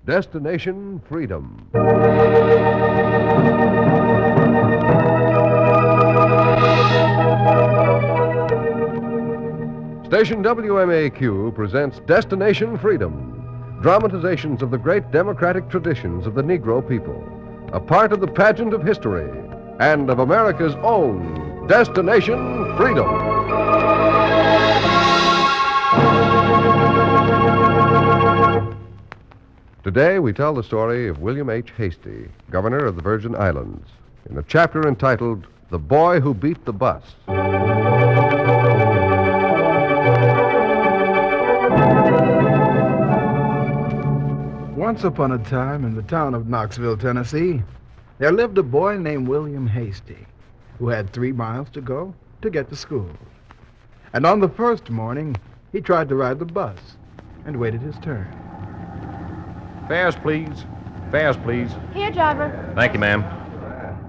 Destination Freedom. Station WMAQ presents Destination Freedom, dramatizations of the great democratic traditions of the Negro people, a part of the pageant of history and of America's own Destination Freedom. Today we tell the story of William H. Hastie, governor of the Virgin Islands, in a chapter entitled The Boy Who Beat the Bus. Once upon a time in the town of Knoxville, Tennessee, there lived a boy named William Hastie, who had 3 miles to go to get to school. And on the first morning, he tried to ride the bus and waited his turn. Fares, please. Fares, please. Here, driver. Thank you, ma'am.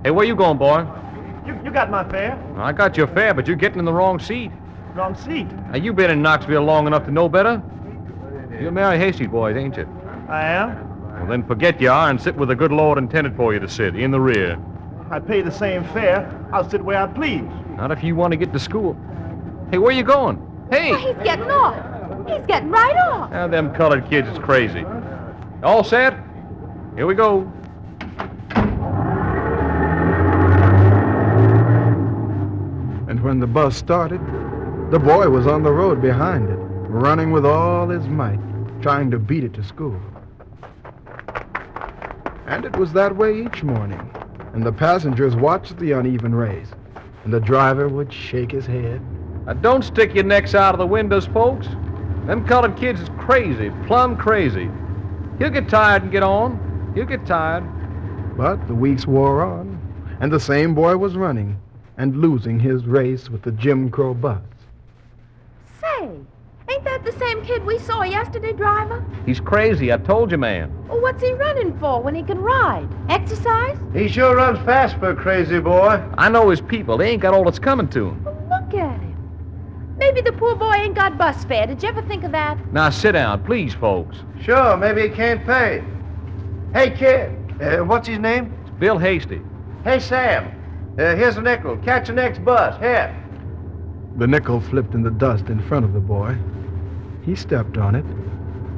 Hey, where you going, boy? You got my fare. I got your fare, but you're getting in the wrong seat. Wrong seat. Now, you've been in Knoxville long enough to know better. You're Mary Hastie's boys, ain't you? I am. Well, then forget you are and sit where the good Lord intended for you to sit, in the rear. I pay the same fare. I'll sit where I please. Not if you want to get to school. Hey, where you going? Hey! Oh, he's getting off. He's getting right off. Now, them colored kids is crazy. All set? Here we go. And when the bus started, the boy was on the road behind it, running with all his might, trying to beat it to school. And it was that way each morning, and the passengers watched the uneven race, and the driver would shake his head. Now, don't stick your necks out of the windows, folks. Them colored kids is crazy, plumb crazy. He'll get tired and get on. He'll get tired. But the weeks wore on, and the same boy was running and losing his race with the Jim Crow bus. Say, ain't that the same kid we saw yesterday, driver? He's crazy, I told you, ma'am. Well, what's he running for when he can ride? Exercise? He sure runs fast for a crazy boy. I know his people. They ain't got all that's coming to him. Well, look at him. Maybe the poor boy ain't got bus fare. Did you ever think of that? Now, sit down, please, folks. Sure, maybe he can't pay. Hey, kid. What's his name? It's Bill Hastie. Hey, Sam. Here's a nickel. Catch the next bus. Here. The nickel flipped in the dust in front of the boy. He stepped on it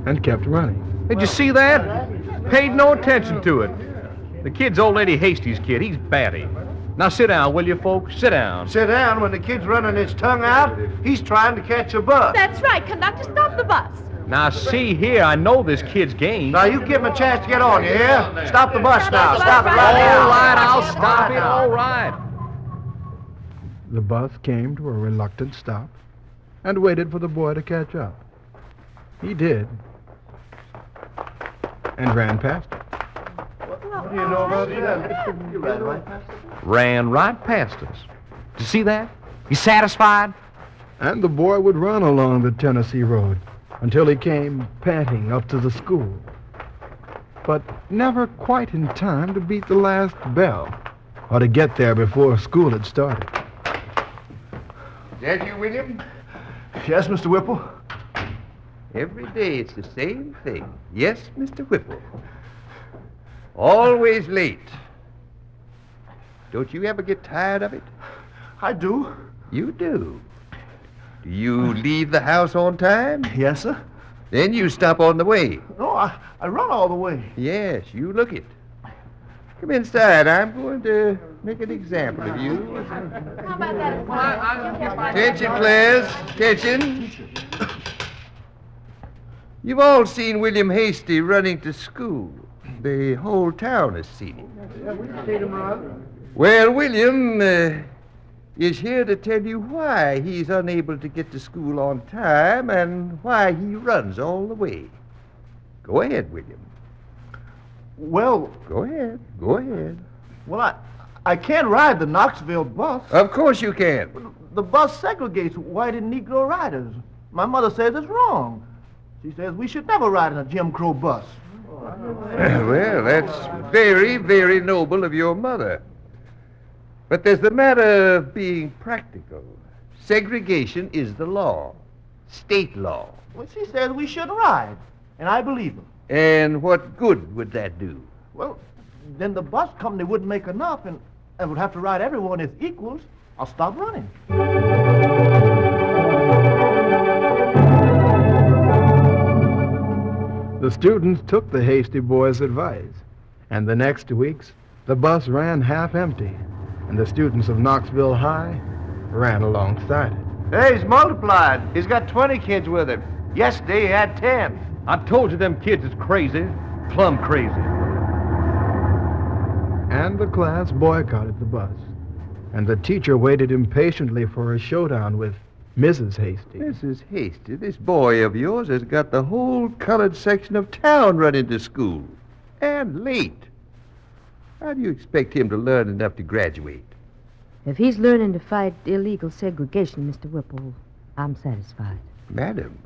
and kept running. Did you see that? Paid no attention to it. The kid's old lady Hastie's kid. He's batty. Now sit down, will you, folks? Sit down. Sit down. When the kid's running his tongue out, he's trying to catch a bus. That's right. Conductor, stop the bus. Now, see here, I know this kid's game. Now, you give him a chance to get on, you hear? Stop the bus now. Stop it All right now. right, I'll stop it. All right. The bus came to a reluctant stop and waited for the boy to catch up. He did, and ran past him. What do you know about that? You ran right past it. Ran right past us. Did you see that? You satisfied? And the boy would run along the Tennessee road until he came panting up to the school, but never quite in time to beat the last bell or to get there before school had started. That you, William? Yes, Mr. Whipple? Every day it's the same thing. Yes, Mr. Whipple. Always late. Don't you ever get tired of it? I do. You do. Do you leave the house on time? Yes, sir. Then you stop on the way. No, I run all the way. Yes, you look it. Come inside. I'm going to make an example of you. How about that? Attention, class. Attention. You've all seen William Hastie running to school. The whole town has seen him. Well, William is here to tell you why he's unable to get to school on time and why he runs all the way. Go ahead, William. Well, Go ahead. Go ahead. well, I can't ride the Knoxville bus. Of course you can. The bus segregates white and Negro riders. My mother says it's wrong. She says we should never ride in a Jim Crow bus. Well, that's very, very noble of your mother. But there's the matter of being practical. Segregation is the law. State law. Well, she says we shouldn't ride, and I believe her. And what good would that do? Well, then the bus company wouldn't make enough and would have to ride everyone as equals. I'll stop running. The students took the Hastie boy's advice, and the next 2 weeks, the bus ran half empty, and the students of Knoxville High ran alongside it. Hey, he's multiplied. He's got 20 kids with him. Yesterday he had 10. I told you them kids is crazy, plumb crazy. And the class boycotted the bus, and the teacher waited impatiently for a showdown with Mrs. Hastie. Mrs. Hastie, this boy of yours has got the whole colored section of town running to school. And late. How do you expect him to learn enough to graduate? If he's learning to fight illegal segregation, Mr. Whipple, I'm satisfied. Madam,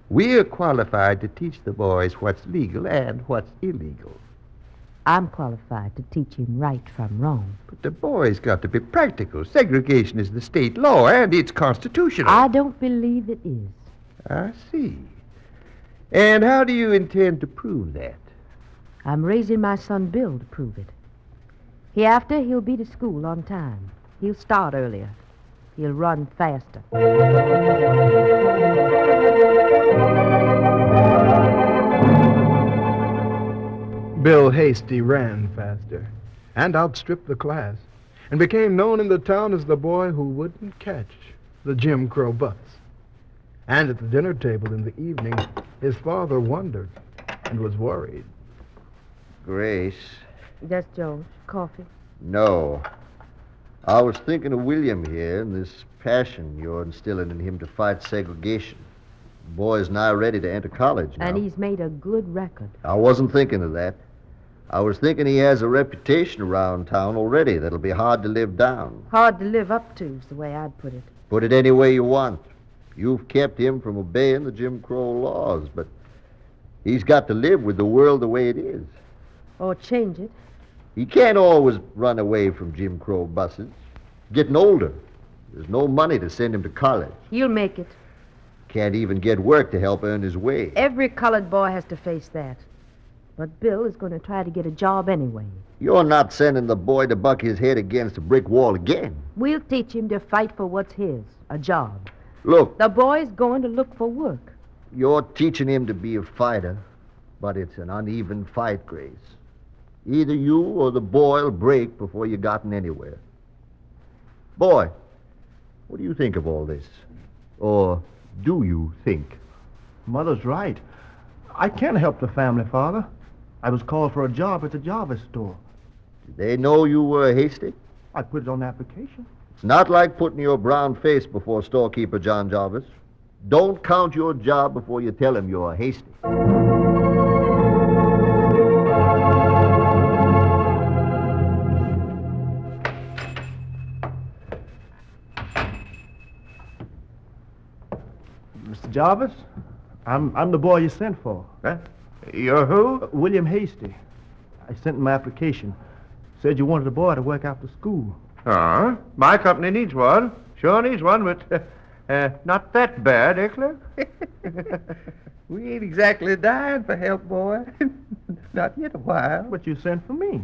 we're qualified to teach the boys what's legal and what's illegal. I'm qualified to teach him right from wrong. But the boy's got to be practical. Segregation is the state law, and it's constitutional. I don't believe it is. I see. And how do you intend to prove that? I'm raising my son Bill to prove it. Hereafter, he'll be to school on time. He'll start earlier. He'll run faster. Bill Hastie ran faster and outstripped the class and became known in the town as the boy who wouldn't catch the Jim Crow bus. And at the dinner table in the evening, his father wondered and was worried. Grace. Yes, George. Coffee? No. I was thinking of William here and this passion you're instilling in him to fight segregation. The boy's nigh ready to enter college now. And he's made a good record. I wasn't thinking of that. I was thinking he has a reputation around town already that'll be hard to live down. Hard to live up to is the way I'd put it. Put it any way you want. You've kept him from obeying the Jim Crow laws, but he's got to live with the world the way it is. Or change it. He can't always run away from Jim Crow buses. Getting older. There's no money to send him to college. He'll make it. Can't even get work to help earn his way. Every colored boy has to face that. But Bill is going to try to get a job anyway. You're not sending the boy to buck his head against a brick wall again. We'll teach him to fight for what's his, a job. Look, The boy's going to look for work. you're teaching him to be a fighter, but it's an uneven fight, Grace. Either you or the boy'll break before you gotten anywhere. Boy, what do you think of all this? Or do you think? Mother's right. I can't help the family, Father. I was called for a job at the Jarvis store. Did they know you were hasty? I put it on the application. It's not like putting your brown face before storekeeper John Jarvis. Don't count your job before you tell him you're hasty. Mr. Jarvis, I'm the boy you sent for. Huh? You're who? William Hastie. I sent him my application. Said you wanted a boy to work after school. My company needs one. Sure needs one, but not that bad, eh, Kluge? We ain't exactly dying for help, boy. Not yet a while. But you sent for me.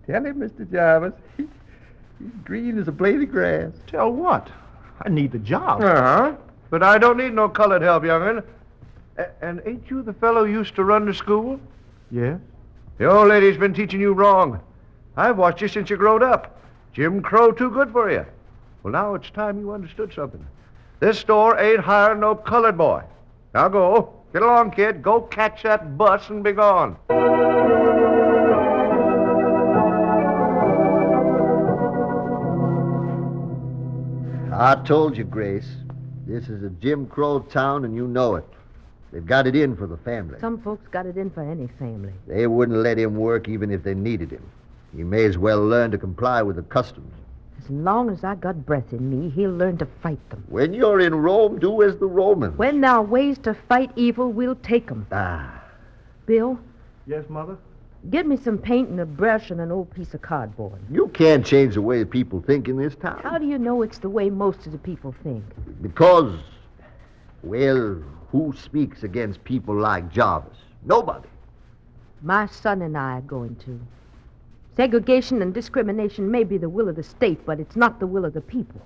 Tell him, Mr. Jarvis. He's green as a blade of grass. Tell what? I need the job. But I don't need no colored help, young'un. And ain't you the fellow who used to run the school? Yes? The old lady's been teaching you wrong. I've watched you since you growed up. Jim Crow too good for you. Well, now it's time you understood something. This store ain't hiring no colored boy. Now go. Get along, kid. Go catch that bus and be gone. I told you, Grace. This is a Jim Crow town, and you know it. They've got it in for the family. Some folks got it in for any family. They wouldn't let him work even if they needed him. He may as well learn to comply with the customs. As long as I got breath in me, he'll learn to fight them. When you're in Rome, do as the Romans. When there are ways to fight evil, we'll take them. Ah. Bill, Yes, Mother? get me some paint and a brush and an old piece of cardboard. You can't change the way people think in this town. How do you know it's the way most of the people think? Because, well, who speaks against people like Jarvis? Nobody. My son and I are going to. Segregation and discrimination may be the will of the state, but it's not the will of the people.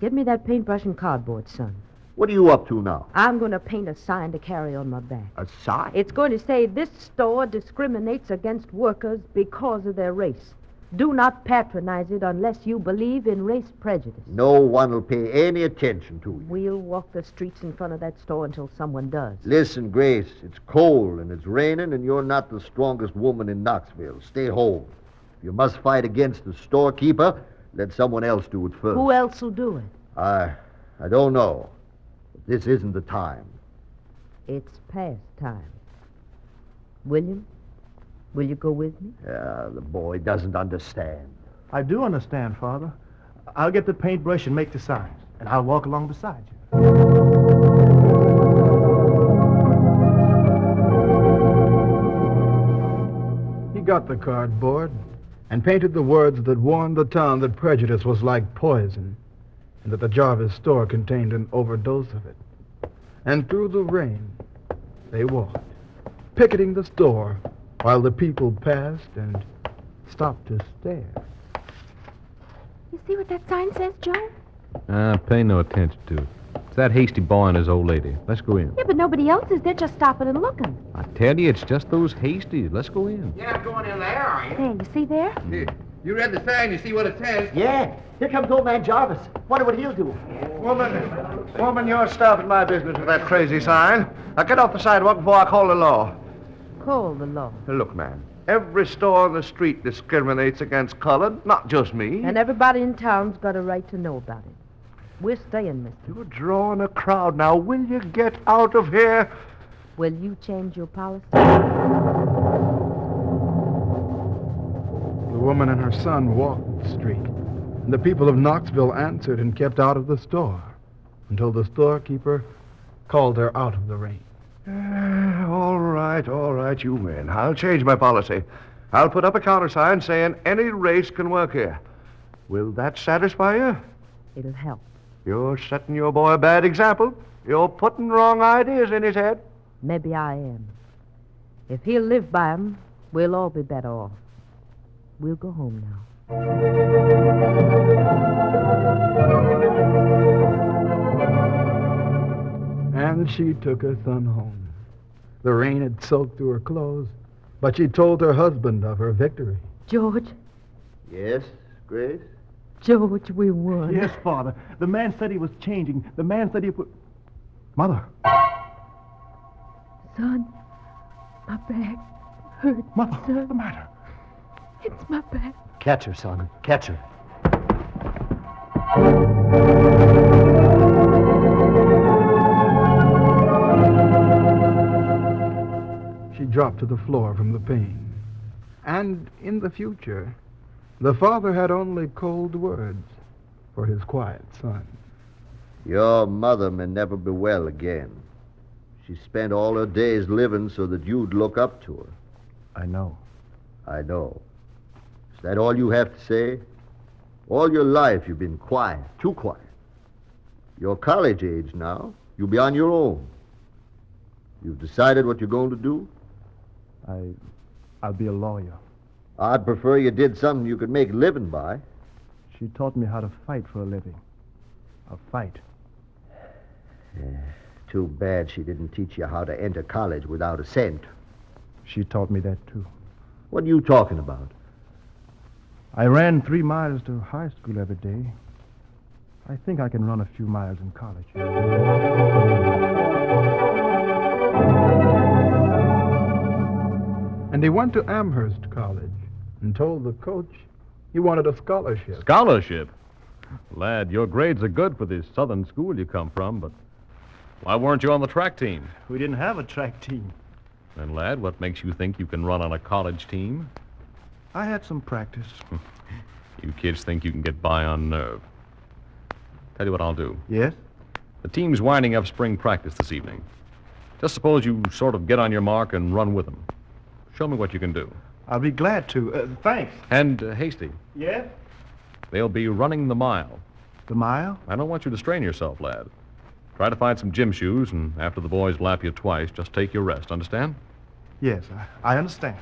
Get me that paintbrush and cardboard, son. What are you up to now? I'm going to paint a sign to carry on my back. A sign? It's going to say, this store discriminates against workers because of their race. Do not patronize it unless you believe in race prejudice. No one will pay any attention to you. We'll walk the streets in front of that store until someone does. Listen, Grace, it's cold and it's raining and you're not the strongest woman in Knoxville. Stay home. If you must fight against the storekeeper, let someone else do it first. Who else will do it? I don't know. But this isn't the time. It's past time. William, will you go with me? The boy doesn't understand. I do understand, Father. I'll get the paintbrush and make the signs, and I'll walk along beside you. He got the cardboard and painted the words that warned the town that prejudice was like poison and that the Jarvis store contained an overdose of it. And through the rain, they walked, picketing the store while the people passed and stopped to stare. You see what that sign says, Joe? Pay no attention to it. It's that Hastie boy and his old lady. Let's go in. Yeah, but nobody else is. They're just stopping and looking. I tell you, it's just those Hasties. Let's go in. You're not going in there, are you? There, you see there? You read the sign, you see what it says? Yeah, here comes old man Jarvis. Wonder what he'll do. Woman, you're stopping my business with that crazy sign. Now get off the sidewalk before I call the law. Call the law. Look, man, every store on the street discriminates against colored, not just me. And everybody in town's got a right to know about it. We're staying, mister. You're drawing a crowd now. Will you get out of here? Will you change your policy? The woman and her son walked the street, and the people of Knoxville answered and kept out of the store until the storekeeper called her out of the rain. All right, you men. I'll change my policy. I'll put up a countersign saying any race can work here. Will that satisfy you? It'll help. You're setting your boy a bad example. You're putting wrong ideas in his head. Maybe I am. If he'll live by 'em, we'll all be better off. We'll go home now. And she took her son home. The rain had soaked through her clothes, but she told her husband of her victory. George, Yes, Grace? George, we won. Yes, Father. The man said he was changing. The man said he would... Mother. Son, my back hurts. Mother, son. what's the matter? It's my back. Catch her, son. Catch her. She dropped to the floor from the pain. And in the future, the father had only cold words for his quiet son. Your mother may never be well again. She spent all her days living so that you'd look up to her. I know. I know. Is that all you have to say? All your life you've been quiet, too quiet. You're college age now. You'll be on your own. You've decided what you're going to do? I'll be a lawyer. I'd prefer you did something you could make a living by. She taught me how to fight for a living. A fight. Too bad she didn't teach you how to enter college without a cent. She taught me that, too. What are you talking about? I ran 3 miles to high school every day. I think I can run a few miles in college. And he went to Amherst College and told the coach he wanted a scholarship. Scholarship? Lad, your grades are good for this southern school you come from, but why weren't you on the track team? We didn't have a track team. And, lad, what makes you think you can run on a college team? I had some practice. You kids think you can get by on nerve. Tell you what I'll do. Yes? The team's winding up spring practice this evening. Just suppose you sort of get on your mark and run with them. Show me what you can do. I'll be glad to. Thanks. And, Hastie, Yes? they'll be running the mile. The mile? I don't want you to strain yourself, lad. Try to find some gym shoes, and after the boys lap you twice, just take your rest, understand? Yes, I understand.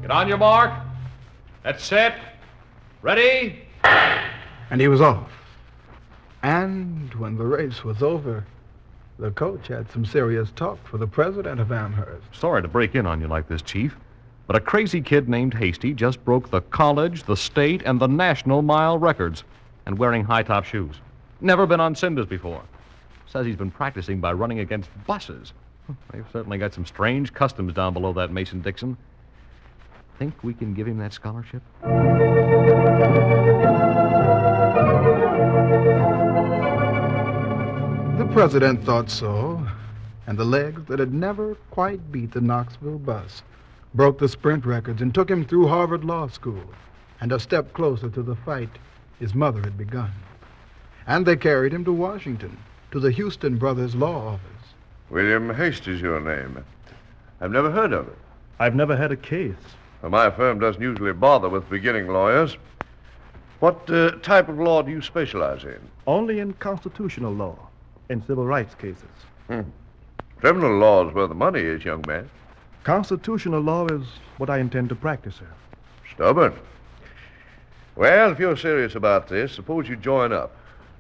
Get on your mark. That's set. Ready? And he was off. And when the race was over, the coach had some serious talk for the president of Amherst. Sorry to break in on you like this, Chief, but a crazy kid named Hastie just broke the college, the state, and the national mile records, and wearing high-top shoes. Never been on cinders before. Says he's been practicing by running against buses. They've certainly got some strange customs down below that Mason-Dixon. Think we can give him that scholarship? The president thought so, and the legs that had never quite beat the Knoxville bus broke the sprint records and took him through Harvard Law School, and a step closer to the fight his mother had begun. And they carried him to Washington, to the Houston Brothers Law Office. William Hastie's your name. I've never heard of it. I've never had a case. Well, my firm doesn't usually bother with beginning lawyers. What type of law do you specialize in? Only in constitutional law, in civil rights cases. Criminal law is where the money is, young man. Constitutional law is what I intend to practice, sir. Stubborn. Well, if you're serious about this, suppose you join up.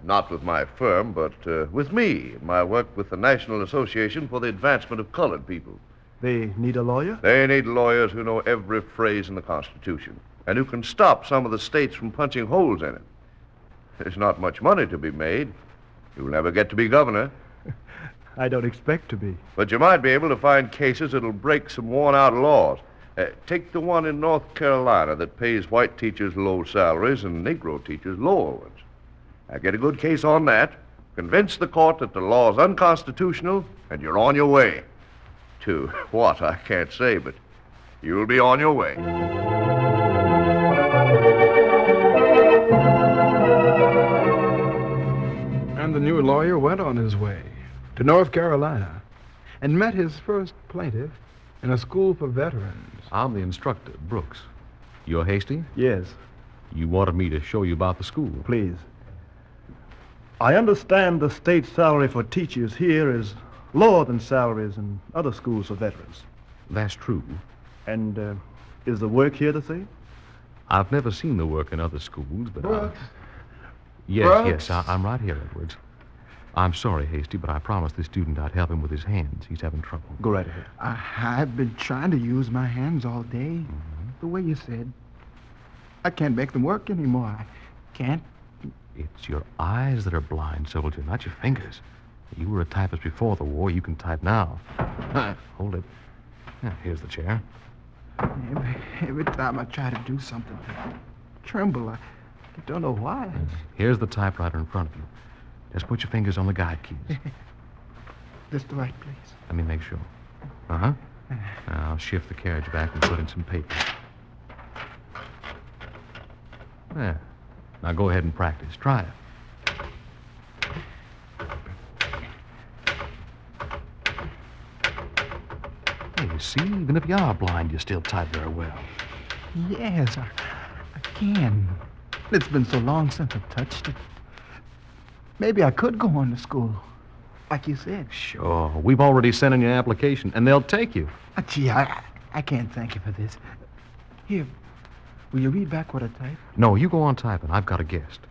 Not with my firm, but with me in my work with the National Association for the Advancement of Colored People. They need a lawyer? They need lawyers who know every phrase in the Constitution and who can stop some of the states from punching holes in it. There's not much money to be made. You'll never get to be governor. I don't expect to be. But you might be able to find cases that'll break some worn-out laws. Take the one in North Carolina that pays white teachers low salaries and Negro teachers lower ones. Now, get a good case on that, convince the court that the law is unconstitutional, and you're on your way. To what, I can't say, but you'll be on your way. And the new lawyer went on his way to North Carolina and met his first plaintiff in a school for veterans. I'm the instructor, Brooks. You're Hastie? Yes, You wanted me to show you about the school. please. I understand the state salary for teachers here is lower than salaries in other schools for veterans. That's true. And is the work here the same? I've never seen the work in other schools, but... Brooks? Yes, Brooks? I'm right here, Edwards. I'm sorry, Hastie, but I promised this student I'd help him with his hands. He's having trouble. Go right ahead. I've been trying to use my hands all day, the way you said. I can't make them work anymore. I can't. It's your eyes that are blind, soldier, not your fingers. You were a typist before the war. You can type now. Hold it. Here's the chair. Every time I try to do something, I tremble. I don't know why. Here's the typewriter in front of you. Just put your fingers on the guide keys. This the right place? Let me make sure. Uh-huh. Now, I'll shift the carriage back and put in some paper. There. Now go ahead and practice. Try it. Hey, you see, even if you are blind, you still type very well. Yes, I can. It's been so long since I touched it. Maybe I could go on to school, like you said. Sure. We've already sent in your application, and they'll take you. Gee, I can't thank you for this. Here, will you read back what I typed? No, you go on typing. I've got a guest.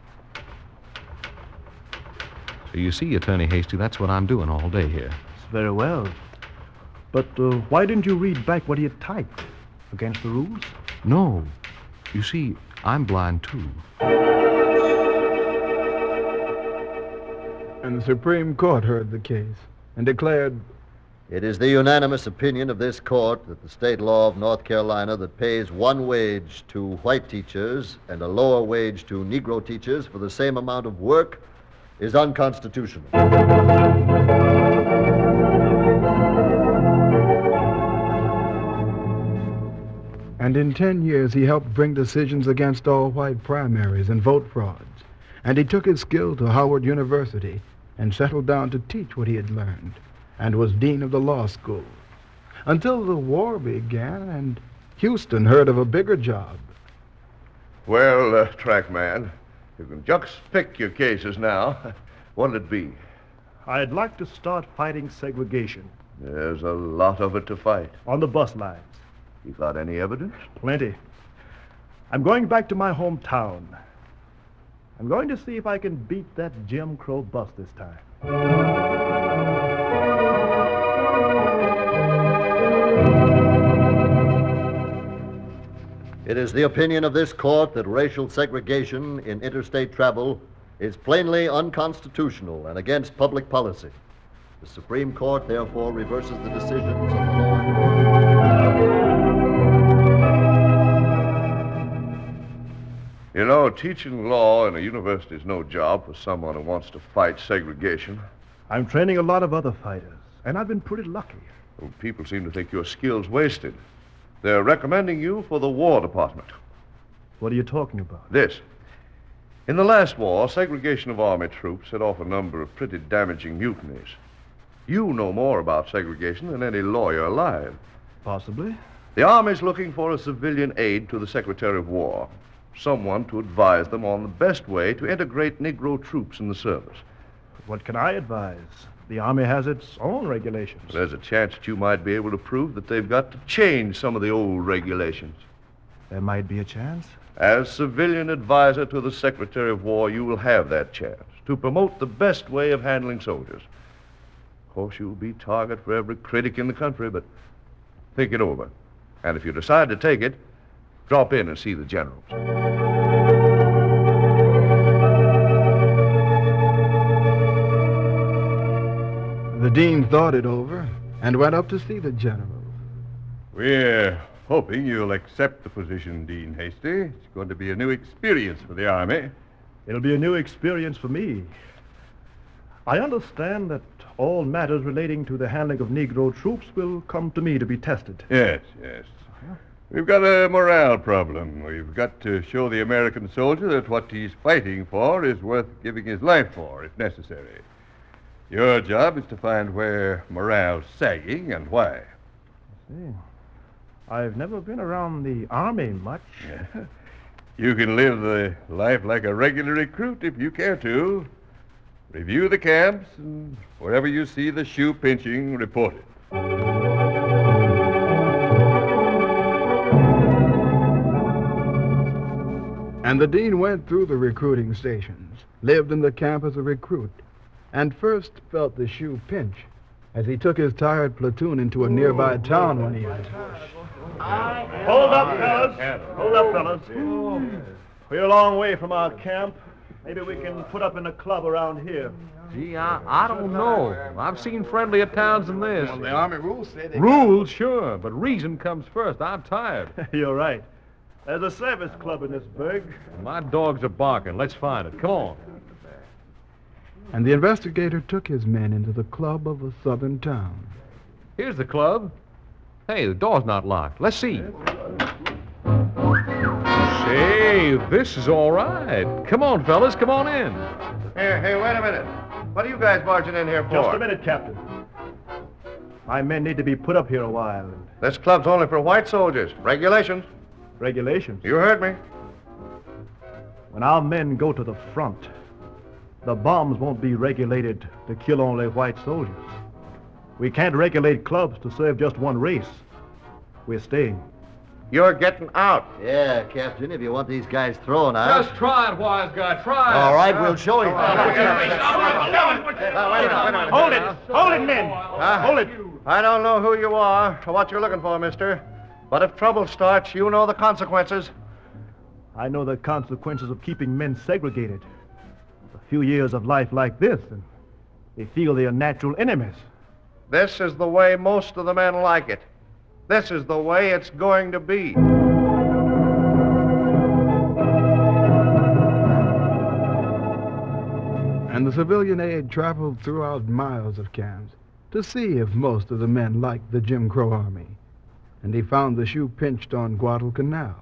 So you see, Attorney Hastie, that's what I'm doing all day here. It's very well. But why didn't you read back what he had typed? Against the rules? No. You see, I'm blind, too. And the Supreme Court heard the case and declared, It is the unanimous opinion of this court that the state law of North Carolina that pays one wage to white teachers and a lower wage to Negro teachers for the same amount of work is unconstitutional. And in 10 years, he helped bring decisions against all white primaries and vote frauds. And he took his skill to Howard University and settled down to teach what he had learned, and was dean of the law school. Until the war began and Houston heard of a bigger job. Well, trackman, you can just pick your cases now. What'll it be? I'd like to start fighting segregation There's a lot of it to fight. on the bus lines. You got any evidence? Plenty. I'm going back to my hometown. I'm going to see if I can beat that Jim Crow bus this time. It is the opinion of this court that racial segregation in interstate travel is plainly unconstitutional and against public policy. The Supreme Court, therefore, reverses the decisions of the lower court. You know, teaching law in a university is no job for someone who wants to fight segregation. I'm training a lot of other fighters, and I've been pretty lucky. Well, people seem to think your skill's wasted. They're recommending you for the War Department. What are you talking about? This. In the last war, segregation of Army troops set off a number of pretty damaging mutinies. You know more about segregation than any lawyer alive. Possibly. The Army's looking for a civilian aide to the Secretary of War, someone to advise them on the best way to integrate Negro troops in the service. What can I advise? The Army has its own regulations. There's a chance that you might be able to prove that they've got to change some of the old regulations. There might be a chance. As civilian advisor to the Secretary of War, you will have that chance to promote the best way of handling soldiers. Of course, you'll be target for every critic in the country, but think it over. And if you decide to take it, drop in and see the generals. The dean thought it over and went up to see the generals. We're hoping you'll accept the position, Dean Hastie. It's going to be a new experience for the Army. It'll be a new experience for me. I understand that all matters relating to the handling of Negro troops will come to me to be tested. Yes. We've got a morale problem. We've got to show the American soldier that what he's fighting for is worth giving his life for, if necessary. Your job is to find where morale's sagging and why. See, I've never been around the Army much. You can live the life like a regular recruit if you care to. Review the camps, and wherever you see the shoe pinching, report it. And the dean went through the recruiting stations, lived in the camp as a recruit, and first felt the shoe pinch as he took his tired platoon into a nearby town when he was Hold up, fellas. We're a long way from our camp. Maybe we can put up in a club around here. Gee, I don't know. I've seen friendlier towns than this. Well, the Army rules say they Rules, sure, but reason comes first. I'm tired. You're right. There's a service club in this burg. My dogs are barking. Let's find it. Come on. And the investigator took his men into the club of a southern town. Here's the club. Hey, the door's not locked. Let's see. Say, this is all right. Come on, fellas, come on in. Hey, wait a minute. What are you guys barging in here for? Just a minute, Captain. My men need to be put up here a while. This club's only for white soldiers. Regulations. Regulations. You heard me. When our men go to the front, the bombs won't be regulated to kill only white soldiers. We can't regulate clubs to serve just one race. We're staying. You're getting out. Yeah, Captain, if you want these guys thrown out. Just try it, wise guy. Try it. All right, we'll show you. Hold it, men. Hold it. I don't know who you are or what you're looking for, mister. But if trouble starts, you know the consequences. I know the consequences of keeping men segregated. A few years of life like this, and they feel they are natural enemies. This is the way most of the men like it. This is the way it's going to be. And the civilian aide traveled throughout miles of camps to see if most of the men liked the Jim Crow Army. And he found the shoe pinched on Guadalcanal,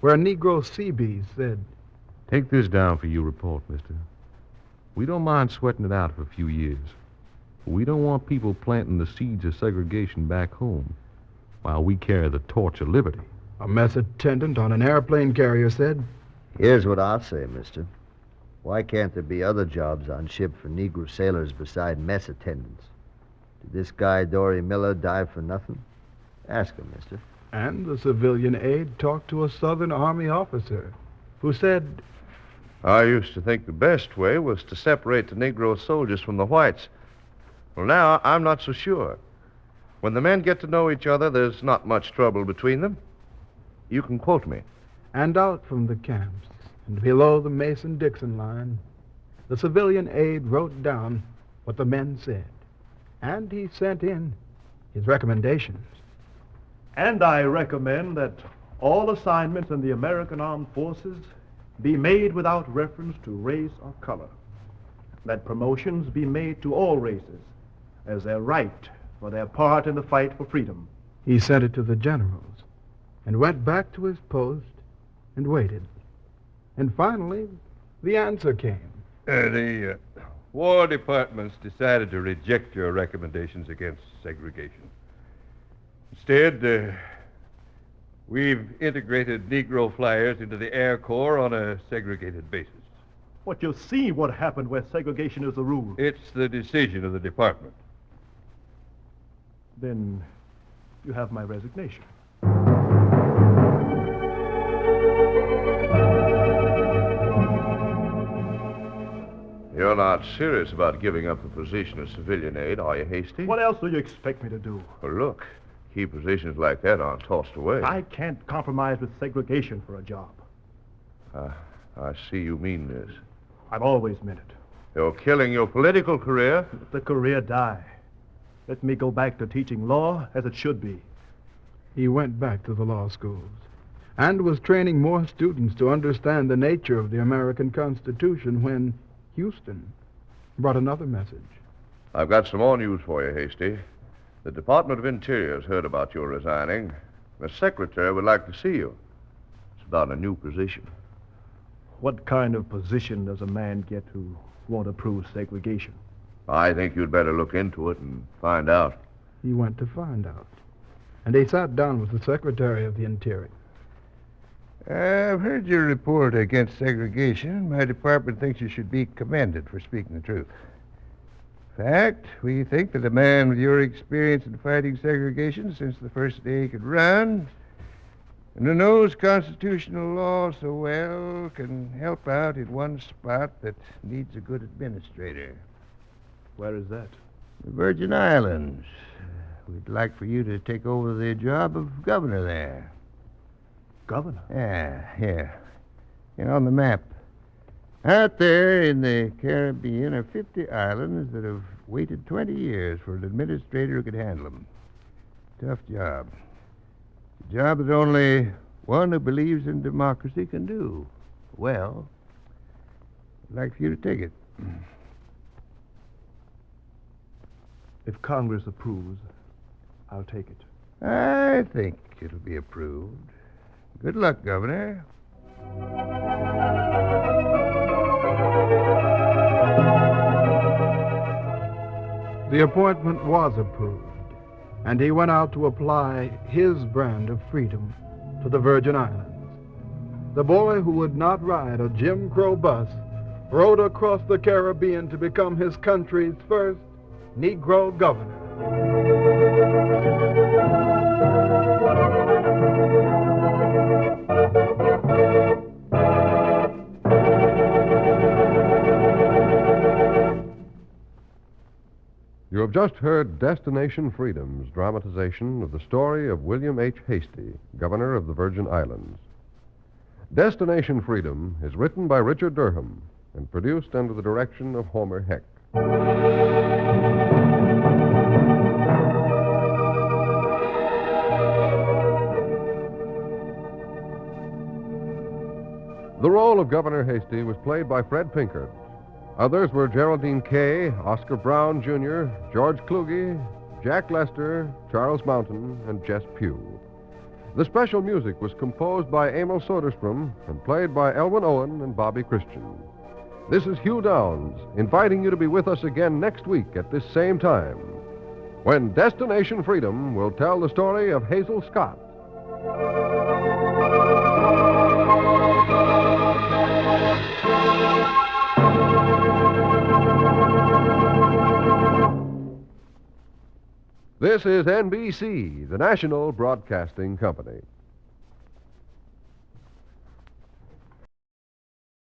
where a Negro Seabee said, Take this down for your report, mister. We don't mind sweating it out for a few years. But we don't want people planting the seeds of segregation back home while we carry the torch of liberty. A mess attendant on an airplane carrier said, Here's what I'll say, mister. Why can't there be other jobs on ship for Negro sailors beside mess attendants? Did this guy, Dory Miller, die for nothing? Ask him, mister. And the civilian aide talked to a Southern Army officer who said, I used to think the best way was to separate the Negro soldiers from the whites. Well, now I'm not so sure. When the men get to know each other, there's not much trouble between them. You can quote me. and out from the camps, and below the Mason-Dixon line, the civilian aide wrote down what the men said, and he sent in his recommendations. And I recommend that all assignments in the American Armed Forces be made without reference to race or color. That promotions be made to all races as their right for their part in the fight for freedom. He sent it to the generals and went back to his post and waited. And finally, the answer came. The War Department's decided to reject your recommendations against segregation. Instead, we've integrated Negro flyers into the Air Corps on a segregated basis. But you see what happened where segregation is the rule. It's the decision of the department. Then you have my resignation. You're not serious about giving up the position of civilian aide, are you, Hastie? What else do you expect me to do? Well, look, key positions like that aren't tossed away. I can't compromise with segregation for a job. I see you mean this. I've always meant it. You're killing your political career. Let the career die. Let me go back to teaching law as it should be. He went back to the law schools and was training more students to understand the nature of the American Constitution when Houston brought another message. I've got some more news for you, Hastie. The Department of Interior's heard about your resigning. The secretary would like to see you. It's about a new position. What kind of position does a man get who won't approve segregation? I think you'd better look into it and find out. He went to find out. And he sat down with the Secretary of the Interior. I've heard your report against segregation. My department thinks you should be commended for speaking the truth. In fact, we think that a man with your experience in fighting segregation since the first day he could run, and who knows constitutional law so well, can help out in one spot that needs a good administrator. Where is that? The Virgin Islands. We'd like for you to take over the job of governor there. Governor? Yeah, here. And on the map. Out there in the Caribbean are 50 islands that have waited 20 years for an administrator who could handle them. Tough job. A job that only one who believes in democracy can do. Well, I'd like for you to take it. If Congress approves, I'll take it. I think it'll be approved. Good luck, Governor. The appointment was approved, and he went out to apply his brand of freedom to the Virgin Islands. The boy who would not ride a Jim Crow bus rode across the Caribbean to become his country's first Negro governor. You have just heard Destination Freedom's dramatization of the story of William H. Hastie, Governor of the Virgin Islands. Destination Freedom is written by Richard Durham and produced under the direction of Homer Heck. The role of Governor Hastie was played by Fred Pinkard. Others were Geraldine Kay, Oscar Brown, Jr., George Kluge, Jack Lester, Charles Mountain, and Jess Pugh. The special music was composed by Emil Soderstrom and played by Elwyn Owen and Bobby Christian. This is Hugh Downs, inviting you to be with us again next week at this same time, when Destination Freedom will tell the story of Hazel Scott. This is NBC, the National Broadcasting Company.